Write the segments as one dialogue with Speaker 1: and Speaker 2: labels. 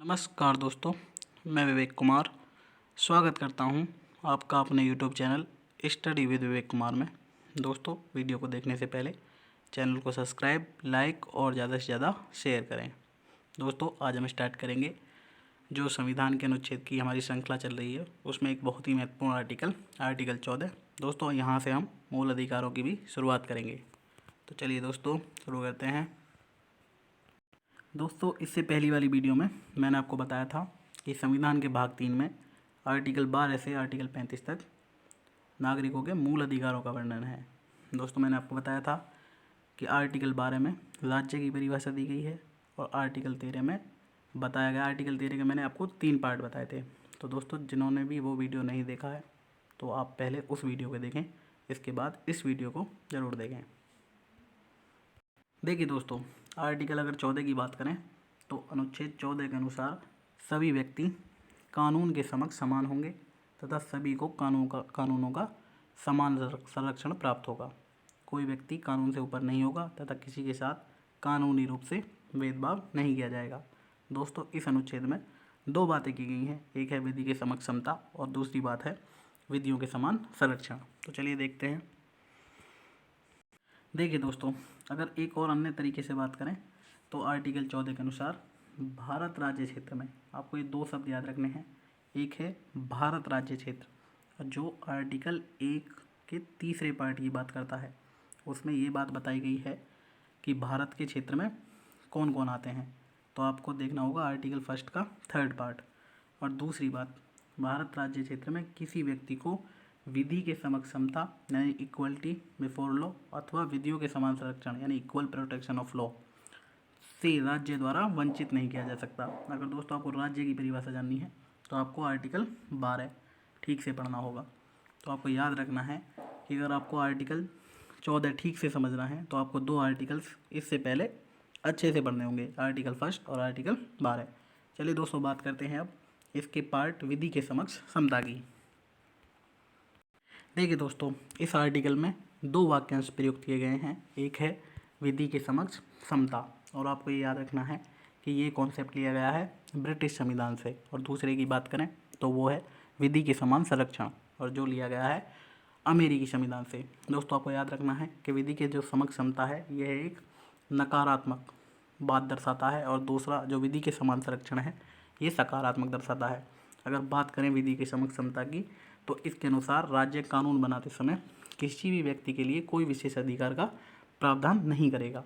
Speaker 1: नमस्कार दोस्तों, मैं विवेक कुमार स्वागत करता हूं आपका अपने YouTube channel study with Vivek Kumar में। दोस्तों, वीडियो को देखने से पहले चैनल को सब्सक्राइब, लाइक और ज़्यादा से ज़्यादा शेयर करें। दोस्तों, आज हम स्टार्ट करेंगे जो संविधान के अनुच्छेद की हमारी श्रृंखला चल रही है, उसमें एक बहुत ही महत्वपूर्ण आर्टिकल 14। दोस्तों, यहाँ से हम मूल अधिकारों की भी शुरुआत करेंगे। तो चलिए दोस्तों, शुरू करते हैं। दोस्तों, इससे पहली वाली वीडियो में मैंने आपको बताया था कि संविधान के भाग 3 में आर्टिकल 12 से आर्टिकल 35 तक नागरिकों के मूल अधिकारों का वर्णन है। दोस्तों, मैंने आपको बताया था कि आर्टिकल 12 में राज्य की परिभाषा दी गई है और आर्टिकल 13 में बताया गया। आर्टिकल 13 के मैंने आपको 3 पार्ट बताए थे। तो दोस्तों, जिन्होंने भी वो वीडियो नहीं देखा है तो आप पहले उस वीडियो को देखें, इसके बाद इस वीडियो को ज़रूर देखें। देखिए दोस्तों, आर्टिकल अगर 14 की बात करें तो अनुच्छेद 14 के अनुसार सभी व्यक्ति कानून के समक्ष समान होंगे तथा सभी को कानूनों का समान संरक्षण प्राप्त होगा। कोई व्यक्ति कानून से ऊपर नहीं होगा तथा किसी के साथ कानूनी रूप से भेदभाव नहीं किया जाएगा। दोस्तों, इस अनुच्छेद में 2 बातें की गई हैं, एक है विधि के समक्ष समता और दूसरी बात है विधियों के समान संरक्षण। तो चलिए देखते हैं। देखिए दोस्तों, अगर एक और अन्य तरीके से बात करें तो आर्टिकल 14 के अनुसार भारत राज्य क्षेत्र में आपको ये 2 शब्द याद रखने हैं। एक है भारत राज्य क्षेत्र, जो आर्टिकल 1 के तीसरे पार्ट की बात करता है। उसमें ये बात बताई गई है कि भारत के क्षेत्र में कौन कौन आते हैं। तो आपको देखना होगा आर्टिकल 1 का 3rd पार्ट। और दूसरी बात, भारत राज्य क्षेत्र में किसी व्यक्ति को विधि के समक्ष समता यानी इक्वलिटी बिफोर लॉ अथवा विधियों के समान संरक्षण यानी इक्वल प्रोटेक्शन ऑफ लॉ से राज्य द्वारा वंचित नहीं किया जा सकता। अगर दोस्तों आपको राज्य की परिभाषा जाननी है तो आपको आर्टिकल 12 ठीक से पढ़ना होगा। तो आपको याद रखना है कि अगर आपको आर्टिकल 14 ठीक से समझना है तो आपको 2 आर्टिकल्स इससे पहले अच्छे से पढ़ने होंगे, आर्टिकल 1 और आर्टिकल 12। चलिए दोस्तों, बात करते हैं अब इसके पार्ट विधि के समक्ष समता की। देखिए दोस्तों, इस आर्टिकल में 2 वाक्यांश प्रयुक्त किए गए हैं। एक है विधि के समक्ष समता, और आपको ये याद रखना है कि ये कॉन्सेप्ट लिया गया है ब्रिटिश संविधान से। और दूसरे की बात करें तो वो है विधि के समान संरक्षण, और जो लिया गया है अमेरिकी संविधान से। दोस्तों, आपको याद रखना है कि विधि के जो समक्ष समता है यह एक नकारात्मक बात दर्शाता है, और दूसरा जो विधि के समान संरक्षण है ये सकारात्मक दर्शाता है। अगर बात करें विधि के समक्ष समता की तो इसके अनुसार राज्य कानून बनाते समय किसी भी व्यक्ति के लिए कोई विशेष अधिकार का प्रावधान नहीं करेगा,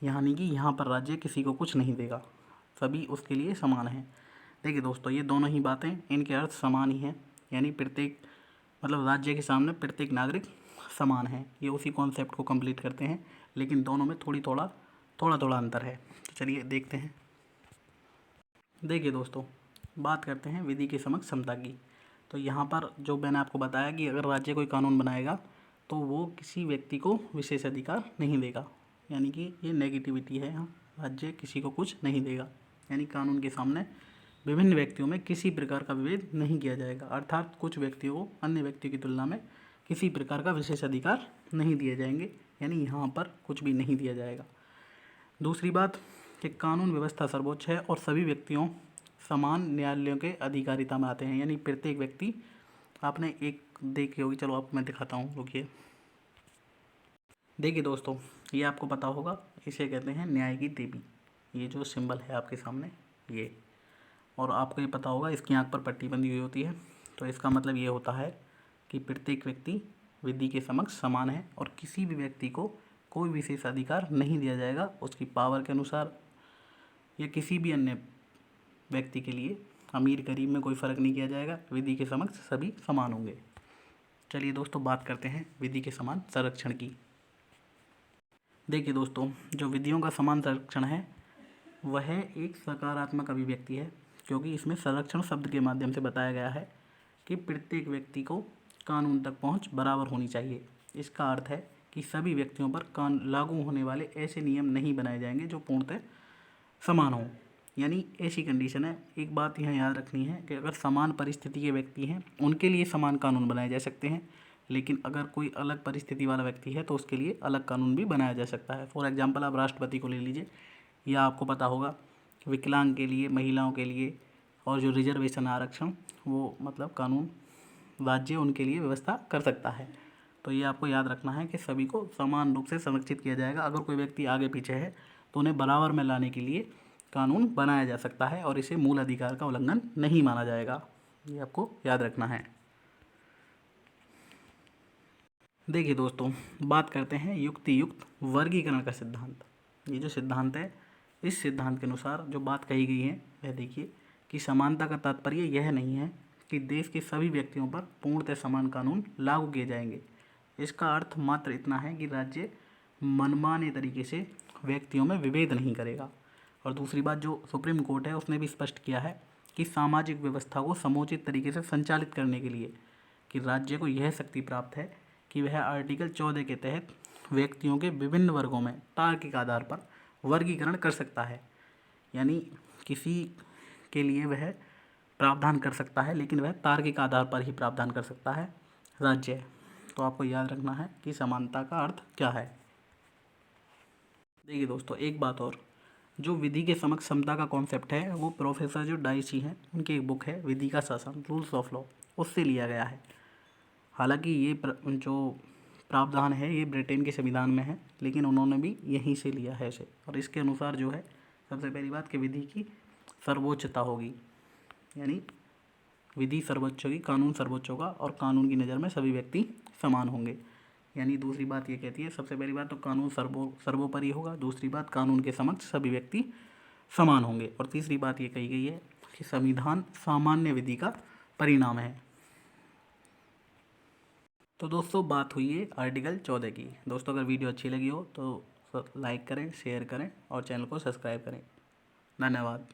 Speaker 1: यानी कि यहाँ पर राज्य किसी को कुछ नहीं देगा, सभी उसके लिए समान हैं। देखिए दोस्तों, ये दोनों ही बातें इनके अर्थ समान ही हैं, यानी प्रत्येक राज्य के सामने प्रत्येक नागरिक समान है। ये उसी कॉन्सेप्ट को कंप्लीट करते हैं, लेकिन दोनों में थोड़ा अंतर है। तो चलिए देखते हैं। देखिए दोस्तों, बात करते हैं विधि के समक्ष समता की। तो यहाँ पर जो मैंने आपको बताया कि अगर राज्य कोई कानून बनाएगा तो वो किसी व्यक्ति को विशेष अधिकार नहीं देगा, यानी कि ये नेगेटिविटी है। यहाँ राज्य किसी को कुछ नहीं देगा, यानी कानून के सामने विभिन्न व्यक्तियों में किसी प्रकार का विभेद नहीं किया जाएगा, अर्थात कुछ व्यक्तियों को अन्य व्यक्तियों की तुलना में किसी प्रकार का विशेष अधिकार नहीं दिए जाएंगे, यानी यहाँ पर कुछ भी नहीं दिया जाएगा। दूसरी बात कि कानून व्यवस्था सर्वोच्च है और सभी व्यक्तियों समान न्यायालयों के अधिकारिता में आते हैं, यानी प्रत्येक व्यक्ति, आपने एक देखी होगी, चलो आपको मैं दिखाता हूँ, रुकिए। देखिए दोस्तों, ये आपको पता होगा, इसे कहते हैं न्याय की देवी। ये जो सिंबल है आपके सामने ये, और आपको ये पता होगा इसकी आँख पर पट्टी बंधी हुई होती है। तो इसका मतलब ये होता है कि प्रत्येक व्यक्ति विधि के समक्ष समान है और किसी भी व्यक्ति को कोई विशेष अधिकार नहीं दिया जाएगा उसकी पावर के अनुसार, या किसी भी अन्य व्यक्ति के लिए अमीर गरीब में कोई फ़र्क नहीं किया जाएगा। विधि के समक्ष सभी समान होंगे। चलिए दोस्तों, बात करते हैं विधि के समान संरक्षण की। देखिए दोस्तों, जो विधियों का समान संरक्षण है वह एक सकारात्मक अभिव्यक्ति है, क्योंकि इसमें संरक्षण शब्द के माध्यम से बताया गया है कि प्रत्येक व्यक्ति को कानून तक पहुँच बराबर होनी चाहिए। इसका अर्थ है कि सभी व्यक्तियों पर लागू होने वाले ऐसे नियम नहीं बनाए जाएंगे जो पूर्णतः समान हों, यानी ऐसी कंडीशन है। एक बात यहाँ याद रखनी है कि अगर समान परिस्थिति के व्यक्ति हैं उनके लिए समान कानून बनाए जा सकते हैं, लेकिन अगर कोई अलग परिस्थिति वाला व्यक्ति है तो उसके लिए अलग कानून भी बनाया जा सकता है। फॉर एग्जांपल आप राष्ट्रपति को ले लीजिए, या आपको पता होगा विकलांग के लिए, महिलाओं के लिए और जो रिजर्वेशन आरक्षण वो मतलब कानून राज्य उनके लिए व्यवस्था कर सकता है। तो ये आपको याद रखना है कि सभी को समान रूप से संरक्षित किया जाएगा। अगर कोई व्यक्ति आगे पीछे है तो उन्हें बराबर में लाने के लिए कानून बनाया जा सकता है और इसे मूल अधिकार का उल्लंघन नहीं माना जाएगा। ये आपको याद रखना है। देखिए दोस्तों, बात करते हैं युक्ति युक्त वर्गीकरण का सिद्धांत। ये जो सिद्धांत है, इस सिद्धांत के अनुसार जो बात कही गई है वह देखिए कि समानता का तात्पर्य यह नहीं है कि देश के सभी व्यक्तियों पर पूर्णतः समान कानून लागू किए जाएंगे। इसका अर्थ मात्र इतना है कि राज्य मनमाने तरीके से व्यक्तियों में विभेद नहीं करेगा। और दूसरी बात, जो सुप्रीम कोर्ट है उसने भी स्पष्ट किया है कि सामाजिक व्यवस्था को समुचित तरीके से संचालित करने के लिए कि राज्य को यह शक्ति प्राप्त है कि वह आर्टिकल 14 के तहत व्यक्तियों के विभिन्न वर्गों में तार्किक आधार पर वर्गीकरण कर सकता है। यानी किसी के लिए वह प्रावधान कर सकता है, लेकिन वह तार्किक आधार पर ही प्रावधान कर सकता है राज्य। तो आपको याद रखना है कि समानता का अर्थ क्या है। देखिए दोस्तों, एक बात और, जो विधि के समक्ष समता का कॉन्सेप्ट है वो प्रोफेसर जो डाइसी हैं उनकी एक बुक है विधि का शासन, रूल्स ऑफ लॉ, उससे लिया गया है। हालांकि ये जो प्रावधान है ये ब्रिटेन के संविधान में है, लेकिन उन्होंने भी यहीं से लिया है इसे। और इसके अनुसार जो है, सबसे पहली बात कि विधि की सर्वोच्चता होगी, यानी विधि सर्वोच्च होगी, कानून सर्वोच्च होगा और कानून की नज़र में सभी व्यक्ति समान होंगे। यानी दूसरी बात ये कहती है, सबसे पहली बात तो कानून सर्वोपरि होगा, दूसरी बात कानून के समक्ष सभी व्यक्ति समान होंगे, और तीसरी बात ये कही गई है कि संविधान सामान्य विधि का परिणाम है। तो दोस्तों, बात हुई है आर्टिकल 14 की। दोस्तों, अगर वीडियो अच्छी लगी हो तो लाइक करें, शेयर करें और चैनल को सब्सक्राइब करें। धन्यवाद।